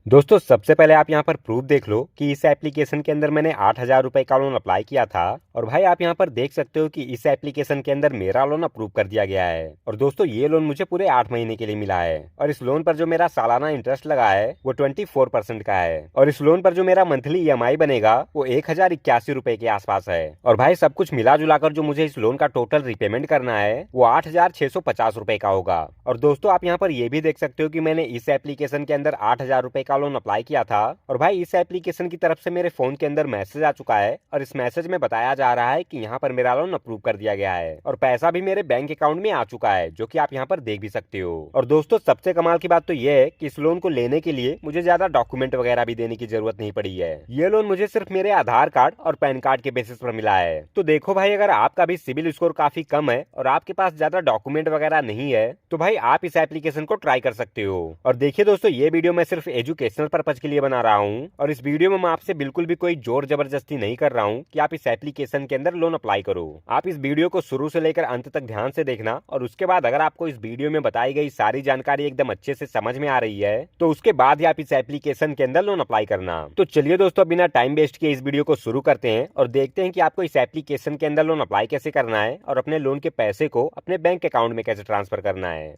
दोस्तों सबसे पहले आप यहाँ पर प्रूफ देख लो कि इस एप्लीकेशन के अंदर मैंने 8,000 रुपए का लोन अप्लाई किया था। और भाई आप यहाँ पर देख सकते हो कि इस एप्लीकेशन के अंदर मेरा लोन अप्रूव कर दिया गया है। और दोस्तों ये लोन मुझे पूरे 8 महीने के लिए मिला है। और इस लोन पर जो मेरा सालाना इंटरेस्ट लगा है वो 24% का है। और इस लोन पर जो मेरा मंथली EMI बनेगा वो 1,081 रुपए के आसपास है। और भाई सब कुछ मिला जुला कर जो मुझे इस लोन का टोटल रिपेमेंट करना है वो 8,650 रुपए का होगा। और दोस्तों आप यहाँ पर ये भी देख सकते हो कि मैंने इस एप्लीकेशन के अंदर 8,000 रुपए का लोन अप्लाई किया था। और भाई इस एप्लीकेशन की तरफ से मेरे फोन के अंदर मैसेज आ चुका है और इस मैसेज में बताया जा रहा है कि यहाँ पर मेरा लोन अप्रूव कर दिया गया है और पैसा भी मेरे बैंक अकाउंट में आ चुका है, जो कि आप यहाँ पर देख भी सकते हो। और दोस्तों सबसे कमाल की बात तो ये है कि इस लोन को लेने के लिए मुझे ज्यादा डॉक्यूमेंट वगैरह भी देने की जरूरत नहीं पड़ी है। ये लोन मुझे सिर्फ मेरे आधार कार्ड और पैन कार्ड के बेसिस पर मिला है। तो देखो भाई, अगर आपका भी सिविल स्कोर काफी कम है और आपके पास ज्यादा डॉक्यूमेंट वगैरह नहीं है तो भाई आप इस एप्लीकेशन को ट्राई कर सकते हो। और देखिए दोस्तों, ये वीडियो मैं सिर्फ एजुकेशनल पर्पज के लिए बना रहा हूँ और इस वीडियो में मैं आपसे बिल्कुल भी कोई जोर जबरदस्ती नहीं कर रहा हूँ कि आप इस एप्लीकेशन के अंदर लोन अप्लाई करो। आप इस वीडियो को शुरू से लेकर अंत तक ध्यान से देखना और उसके बाद अगर आपको इस वीडियो में बताई गई सारी जानकारी एकदम अच्छे से समझ में आ रही है तो उसके बाद ही आप इस एप्लीकेशन के अंदर लोन अप्लाई करना। तो चलिए दोस्तों, बिना टाइम वेस्ट किए इस वीडियो को शुरू करते हैं और देखते हैं कि आपको इस एप्लीकेशन के अंदर लोन अप्लाई कैसे करना है और अपने लोन के पैसे को अपने बैंक अकाउंट में कैसे ट्रांसफर करना है।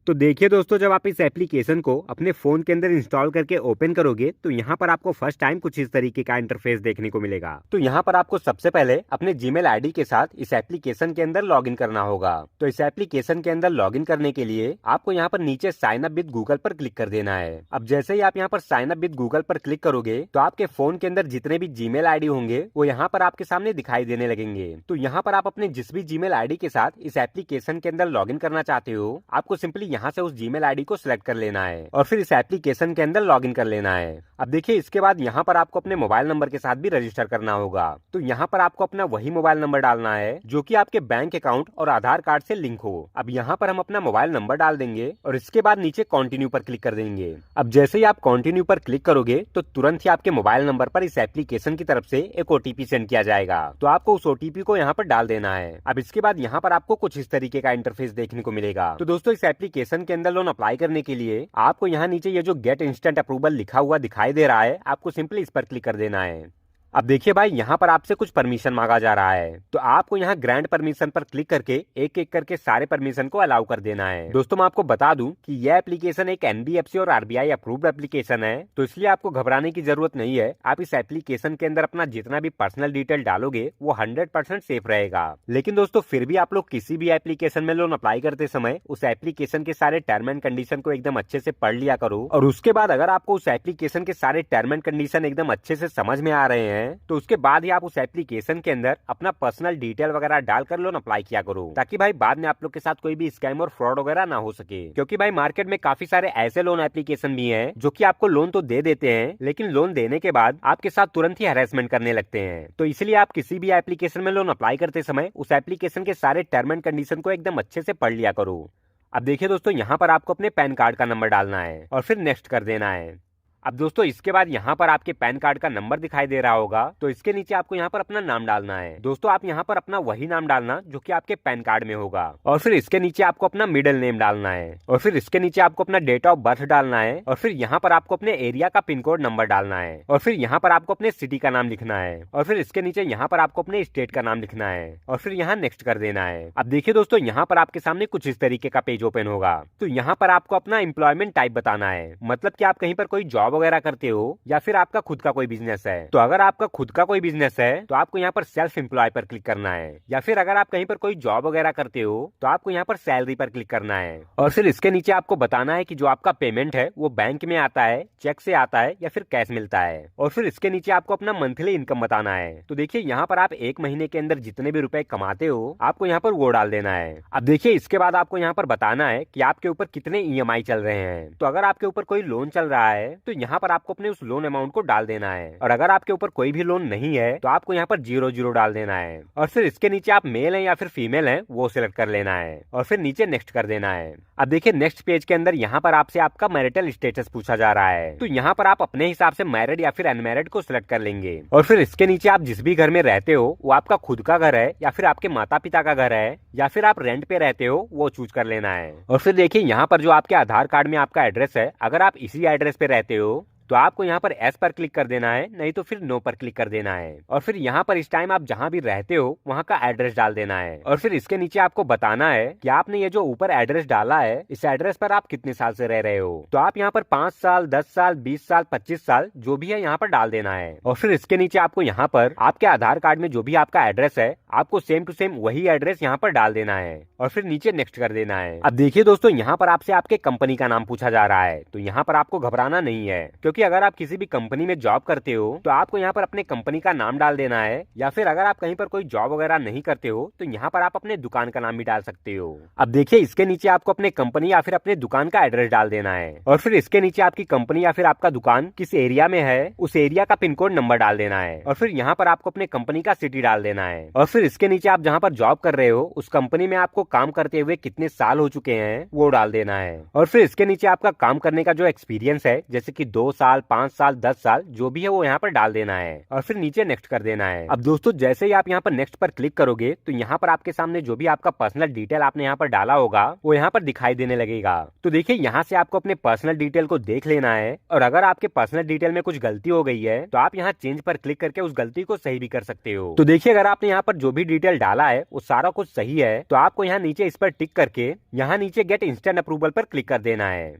तो देखिए दोस्तों, जब आप इस एप्लीकेशन को अपने फोन के अंदर इंस्टॉल करके ओपन करोगे तो यहाँ पर आपको फर्स्ट टाइम कुछ इस तरीके का इंटरफेस देखने को मिलेगा। तो यहाँ पर आपको सबसे पहले अपने जीमेल आईडी के साथ इस एप्लीकेशन के अंदर लॉगिन करना होगा। तो इस एप्लीकेशन के अंदर लॉगिन करने के लिए आपको यहाँ पर नीचे साइन अप विद गूगल पर क्लिक कर देना है। अब जैसे ही आप यहाँ पर साइन अप विद गूगल पर क्लिक करोगे तो आपके फोन के अंदर जितने भी जीमेल आईडी होंगे वो यहाँ पर आपके सामने दिखाई देने लगेंगे। तो यहाँ पर आप अपने जिस भी जीमेल आईडी के साथ इस एप्लीकेशन के अंदर लॉगिन करना चाहते हो आपको सिंपली यहाँ से उस जीमेल आईडी को सिलेक्ट कर लेना है और फिर इस एप्लीकेशन के अंदर लॉगिन कर लेना है। अब देखिए, इसके बाद यहाँ पर आपको अपने मोबाइल नंबर के साथ भी रजिस्टर करना होगा। तो यहाँ पर आपको अपना वही मोबाइल नंबर डालना है जो कि आपके बैंक अकाउंट और आधार कार्ड से लिंक हो। अब यहाँ पर हम अपना मोबाइल नंबर डाल देंगे और इसके बाद नीचे कंटिन्यू पर क्लिक कर देंगे। अब जैसे ही आप कंटिन्यू पर क्लिक करोगे तो तुरंत ही आपके मोबाइल नंबर पर इस एप्लीकेशन की तरफ से एक OTP सेंड किया जाएगा। तो आपको उस OTP को यहाँ पर डाल देना है। अब इसके बाद यहाँ पर आपको कुछ इस तरीके का इंटरफेस देखने को मिलेगा। तो दोस्तों, इस एप्लीकेशन के अंदर लोन अप्लाई करने के लिए आपको यहाँ नीचे ये जो गेट इंस्टेंट अप्रूवल लिखा हुआ दिखाई दे रहा है, आपको सिंपली इस पर क्लिक कर देना है। अब देखिए भाई, यहाँ पर आपसे कुछ परमिशन मांगा जा रहा है तो आपको यहाँ ग्रांट परमिशन पर क्लिक करके एक एक करके सारे परमिशन को अलाउ कर देना है। दोस्तों मैं आपको बता दूं कि यह एप्लीकेशन एक NBFC और RBI अप्रूव्ड एप्लीकेशन है, तो इसलिए आपको घबराने की जरूरत नहीं है। आप इस एप्लीकेशन के अंदर अपना जितना भी पर्सनल डिटेल डालोगे वो 100% सेफ रहेगा। लेकिन दोस्तों फिर भी आप लोग किसी भी एप्लीकेशन में लोन अप्लाई करते समय उस एप्लीकेशन के सारे टर्म एंड कंडीशन को एकदम अच्छे से पढ़ लिया करो और उसके बाद अगर आपको उस एप्लीकेशन के सारे टर्म एंड कंडीशन एकदम अच्छे से समझ में आ रहे हैं तो उसके बाद ही आप उस एप्लीकेशन के अंदर अपना पर्सनल डिटेल वगैरह डालकर लोन अप्लाई किया करो, ताकि भाई बाद में आप लोग के साथ कोई भी स्कैम और फ्रॉड वगैरह ना हो सके। क्योंकि भाई मार्केट में काफी सारे ऐसे लोन एप्लीकेशन भी हैं जो कि आपको लोन तो दे देते हैं लेकिन लोन देने के बाद आपके साथ तुरंत ही हैरेसमेंट करने लगते हैं। तो इसलिए आप किसी भी एप्लीकेशन में लोन अप्लाई करते समय उस एप्लीकेशन के सारे टर्म एंड कंडीशन को एकदम अच्छे से पढ़ लिया करो। अब देखिए दोस्तों, यहाँ पर आपको अपने पैन कार्ड का नंबर डालना है और फिर नेक्स्ट कर देना है। अब दोस्तों इसके बाद यहाँ पर आपके पैन कार्ड का नंबर दिखाई दे रहा होगा, तो इसके नीचे आपको यहाँ पर अपना नाम डालना है। दोस्तों आप यहाँ पर अपना वही नाम डालना जो कि आपके पैन कार्ड में होगा और फिर इसके नीचे आपको अपना मिडिल नेम डालना है और फिर इसके नीचे आपको अपना डेट ऑफ बर्थ डालना है और फिर यहाँ पर आपको अपने एरिया का पिन कोड नंबर डालना है और फिर यहाँ पर आपको अपने सिटी का नाम लिखना है और फिर इसके नीचे यहाँ पर आपको अपने स्टेट का नाम लिखना है और फिर यहाँ नेक्स्ट कर देना है। अब देखिए दोस्तों, यहाँ पर आपके सामने कुछ इस तरीके का पेज ओपन होगा। तो यहाँ पर आपको अपना एम्प्लॉयमेंट टाइप बताना है, मतलब कि आप कहीं पर कोई जॉब वगैरह करते हो या फिर आपका खुद का कोई बिजनेस है। तो अगर आपका खुद का कोई बिजनेस है तो आपको यहाँ पर सेल्फ एम्प्लॉय पर क्लिक करना है, या फिर अगर आप कहीं पर कोई जॉब वगैरह करते हो तो आपको यहाँ पर सैलरी पर क्लिक करना है और फिर इसके नीचे आपको बताना है कि जो आपका पेमेंट है वो बैंक में आता है, चेक से आता है या फिर कैश मिलता है और फिर इसके नीचे आपको अपना मंथली इनकम बताना है। तो देखिए यहाँ पर आप एक महीने के अंदर जितने भी रुपए कमाते हो आपको यहाँ पर वो डाल देना है। अब देखिए इसके बाद आपको यहाँ पर बताना है कि आपके ऊपर कितने EMI चल रहे हैं। तो अगर आपके ऊपर कोई लोन चल रहा है तो यहाँ पर आपको अपने उस लोन अमाउंट को डाल देना है और अगर आपके ऊपर कोई भी लोन नहीं है तो आपको यहाँ पर 0 डाल देना है और फिर इसके नीचे आप मेल हैं या फिर फीमेल हैं वो सिलेक्ट कर लेना है और फिर नीचे नेक्स्ट कर देना है। अब देखिए नेक्स्ट पेज के अंदर यहाँ पर आपसे आपका मैरिटल स्टेटस पूछा जा रहा है, तो यहाँ पर आप अपने हिसाब से मैरिड या फिर अनमैरिड को सिलेक्ट कर लेंगे और फिर इसके नीचे आप जिस भी घर में रहते हो वो आपका खुद का घर है या फिर आपके माता पिता का घर है या फिर आप रेंट पे रहते हो वो चूज कर लेना है। और फिर देखिए यहाँ पर जो आपके आधार कार्ड में आपका एड्रेस है, अगर आप इसी एड्रेस पे रहते हो तो आपको यहाँ पर एस पर क्लिक कर देना है, नहीं तो फिर नो पर क्लिक कर देना है। और फिर यहाँ पर इस टाइम आप जहाँ भी रहते हो वहाँ का एड्रेस डाल देना है। और फिर इसके नीचे आपको बताना है कि आपने ये जो ऊपर एड्रेस डाला है इस एड्रेस पर आप कितने साल से रह रहे हो। तो आप यहाँ पर 5 साल, 10 साल, 20 साल, 25 साल जो भी है यहाँ पर डाल देना है। और फिर इसके नीचे आपको यहाँ पर आपके आधार कार्ड में जो भी आपका एड्रेस है आपको सेम टू सेम वही एड्रेस यहाँ पर डाल देना है और फिर नीचे नेक्स्ट कर देना है। अब देखिए दोस्तों, यहाँ पर आपसे आपके कंपनी का नाम पूछा जा रहा है, तो यहाँ पर आपको घबराना नहीं है, क्योंकि अगर आप किसी भी कंपनी में जॉब करते हो तो आपको यहाँ पर अपने कंपनी का नाम डाल देना है, या फिर अगर आप कहीं पर कोई जॉब वगैरह नहीं करते हो तो यहाँ पर आप अपने दुकान का नाम भी डाल सकते हो। अब देखिए, इसके नीचे आपको अपने कंपनी या फिर अपने दुकान का एड्रेस डाल देना है और फिर इसके नीचे आपकी कंपनी या फिर आपका दुकान किस एरिया में है उस एरिया का पिन कोड नंबर डाल देना है और फिर यहाँ पर आपको अपने कंपनी का सिटी डाल देना है। और फिर इसके नीचे आप जहाँ पर जॉब कर रहे हो उस कंपनी में आपको काम करते हुए कितने साल हो चुके हैं वो डाल देना है। और फिर इसके नीचे आपका काम करने का जो एक्सपीरियंस है, जैसे कि 2 साल, 5 साल, 10 साल जो भी है वो यहाँ पर डाल देना है और फिर नीचे नेक्स्ट कर देना है। अब दोस्तों, जैसे ही आप यहाँ पर नेक्स्ट पर क्लिक करोगे तो यहाँ पर आपके सामने जो भी आपका पर्सनल डिटेल आपने यहाँ पर डाला होगा वो यहाँ पर दिखाई देने लगेगा। तो देखिए, यहाँ से आपको अपने पर्सनल डिटेल को देख लेना है और अगर आपके पर्सनल डिटेल में कुछ गलती हो गई है तो आप यहाँ चेंज पर क्लिक करके उस गलती को सही भी कर सकते हो। तो देखिए, अगर आपने यहाँ पर जो भी डिटेल डाला है वो सारा कुछ सही है तो आपको यहाँ नीचे इस पर टिक करके यहाँ नीचे गेट इंस्टेंट अप्रूवल पर क्लिक कर देना है।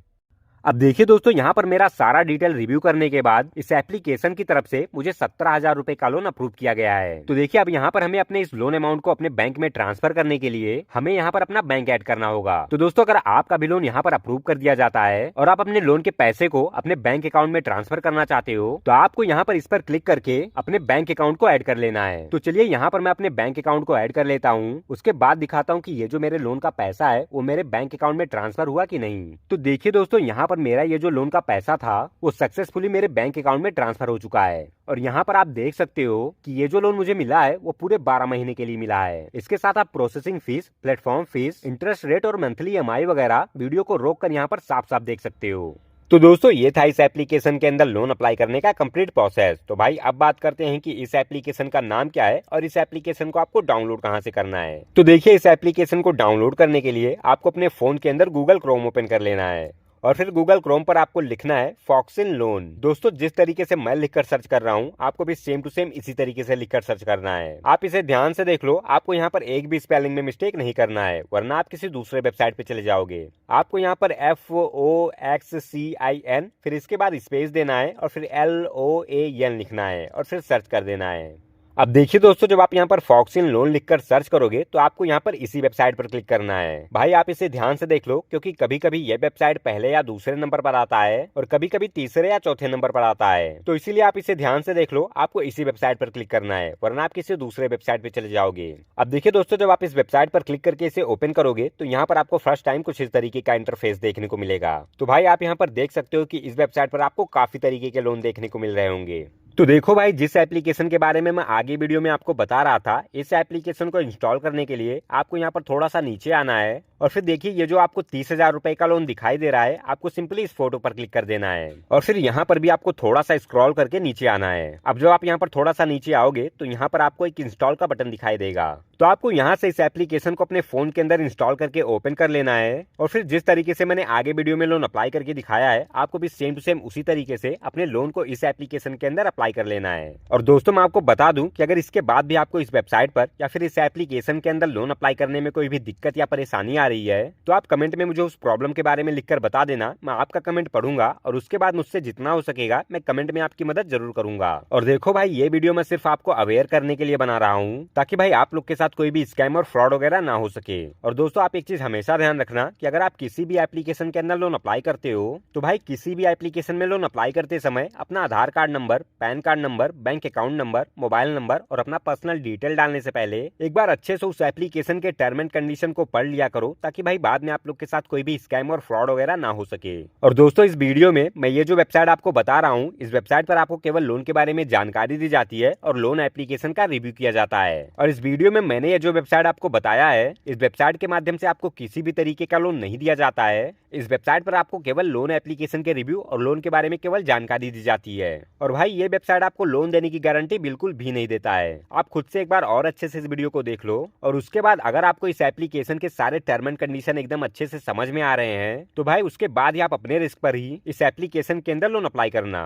अब देखिए दोस्तों, यहाँ पर मेरा सारा डिटेल रिव्यू करने के बाद इस एप्लीकेशन की तरफ से मुझे 17,000 रुपए का लोन अप्रूव किया गया है। तो देखिए, अब यहाँ पर हमें अपने इस लोन अमाउंट को अपने बैंक में ट्रांसफर करने के लिए हमें यहाँ पर अपना बैंक ऐड करना होगा। तो दोस्तों, अगर आपका भी लोन यहाँ पर अप्रूव कर दिया जाता है और आप अपने लोन के पैसे को अपने बैंक अकाउंट में ट्रांसफर करना चाहते हो तो आपको यहाँ पर इस पर क्लिक करके अपने बैंक अकाउंट को ऐड कर लेना है। तो चलिए, यहाँ पर मैं अपने बैंक अकाउंट को ऐड कर लेता हूँ, उसके बाद दिखाता हूँ कि ये जो मेरे लोन का पैसा है वो मेरे बैंक अकाउंट में ट्रांसफर हुआ कि नहीं। तो देखिए दोस्तों, यहाँ पर मेरा ये जो लोन का पैसा था वो सक्सेसफुली मेरे बैंक अकाउंट में ट्रांसफर हो चुका है और यहाँ पर आप देख सकते हो कि ये जो लोन मुझे मिला है वो पूरे 12 महीने के लिए मिला है। इसके साथ आप processing fees, platform fees, interest rate और मंथली EMI वगैरह वीडियो को रोक कर यहाँ पर साफ साफ देख सकते हो। तो दोस्तों, ये था इस एप्लीकेशन के अंदर लोन अप्लाई करने का कंप्लीट प्रोसेस। तो भाई अब बात करते हैं कि इस एप्लीकेशन का नाम क्या है और इस एप्लीकेशन को आपको डाउनलोड कहां से करना है। तो देखिए, इस एप्लीकेशन को डाउनलोड करने के लिए आपको अपने फोन के अंदर गूगल क्रोम ओपन कर लेना है और फिर गूगल क्रोम पर आपको लिखना है फॉक्सिन लोन। दोस्तों, जिस तरीके से मैं लिखकर सर्च कर रहा हूँ आपको भी सेम टू सेम इसी तरीके से लिखकर सर्च करना है। आप इसे ध्यान से देख लो, आपको यहाँ पर एक भी स्पेलिंग में मिस्टेक नहीं करना है, वरना आप किसी दूसरे वेबसाइट पे चले जाओगे। आपको यहाँ पर FOXCIN फिर इसके बाद स्पेस देना है और फिर LOAN लिखना है और फिर सर्च कर देना है। अब देखिए दोस्तों, जब आप यहाँ पर फॉक्सिन लोन लिखकर सर्च करोगे तो आपको यहाँ पर इसी वेबसाइट पर क्लिक करना है। भाई आप इसे ध्यान से देख लो, क्योंकि कभी कभी ये वेबसाइट पहले या दूसरे नंबर पर आता है और कभी कभी तीसरे या चौथे नंबर पर आता है। तो इसीलिए आप इसे ध्यान से देख लो, आपको इसी वेबसाइट पर क्लिक करना है, वरना आप किसी दूसरे वेबसाइट पे चले जाओगे। अब देखिए दोस्तों, जब आप इस वेबसाइट पर क्लिक करके इसे ओपन करोगे तो यहाँ पर आपको फर्स्ट टाइम कुछ इस तरीके का इंटरफेस देखने को मिलेगा। तो भाई आप यहाँ पर देख सकते हो कि इस वेबसाइट पर आपको काफी तरीके के लोन देखने को मिल रहे होंगे। तो देखो भाई, जिस एप्लीकेशन के बारे में मैं आगे वीडियो में आपको बता रहा था, इस एप्लीकेशन को इंस्टॉल करने के लिए आपको यहाँ पर थोड़ा सा नीचे आना है और फिर देखिए, ये जो आपको 30,000 रुपए का लोन दिखाई दे रहा है, आपको सिंपली इस फोटो पर क्लिक कर देना है और फिर यहाँ पर भी आपको थोड़ा सा स्क्रॉल करके नीचे आना है। अब जब आप यहाँ पर थोड़ा सा नीचे आओगे तो यहाँ पर आपको एक इंस्टॉल का बटन दिखाई देगा। तो आपको यहाँ से इस एप्लीकेशन को अपने फोन के अंदर इंस्टॉल करके ओपन कर लेना है और फिर जिस तरीके से मैंने आगे वीडियो में लोन अप्लाई करके दिखाया है, आपको भी सेम टू सेम उसी तरीके से अपने लोन को इस एप्लीकेशन के अंदर अप्लाई कर लेना है। और दोस्तों, मैं आपको बता दूं कि अगर इसके बाद भी आपको इस वेबसाइट पर या फिर इस एप्लीकेशन के अंदर लोन अप्लाई करने में कोई भी दिक्कत या परेशानी आ रही है तो आप कमेंट में मुझे उस प्रॉब्लम के बारे में लिखकर बता देना। मैं आपका कमेंट पढ़ूंगा और उसके बाद मुझसे जितना हो सकेगा मैं कमेंट में आपकी मदद जरूर करूंगा। और देखो भाई, ये वीडियो मैं सिर्फ आपको अवेयर करने के लिए बना रहा हूँ, ताकि भाई आप लोग के साथ कोई भी स्कैम और फ्रॉड वगैरह ना हो सके। और दोस्तों, आप एक चीज हमेशा ध्यान रखना कि अगर आप किसी भी एप्लीकेशन के अंदर लोन अप्लाई करते हो तो भाई किसी भी एप्लीकेशन में लोन अप्लाई करते समय अपना Aadhaar card number, PAN card number, bank account number, mobile number और अपना पर्सनल डिटेल डालने से पहले एक बार अच्छे से उस एप्लीकेशन के टर्म एंड कंडीशन को पढ़ लिया करो, ताकि भाई बाद में आप लोग के साथ कोई भी स्कैम और फ्रॉड वगैरह ना हो सके। और दोस्तों, इस वीडियो में मैं ये जो वेबसाइट आपको बता रहा हूँ, इस वेबसाइट पर आपको केवल लोन के बारे में जानकारी दी जाती है और लोन एप्लीकेशन का रिव्यू किया जाता है। और इस वीडियो में मैंने ये जो वेबसाइट आपको बताया है, इस वेबसाइट के माध्यम से आपको किसी भी तरीके का लोन नहीं दिया जाता है। इस वेबसाइट पर आपको केवल लोन एप्लीकेशन के रिव्यू और लोन के बारे में केवल जानकारी दी जाती है। और भाई, ये वेबसाइट आपको लोन देने की गारंटी बिल्कुल भी नहीं देता है। आप खुद से एक बार और अच्छे से इस वीडियो को देख लो और उसके बाद अगर आपको इस एप्लीकेशन के सारे टर्म एंड कंडीशन एकदम अच्छे से समझ में आ रहे हैं तो भाई उसके बाद ही आप अपने रिस्क पर ही इस एप्लीकेशन के अंदर लोन अप्लाई करना।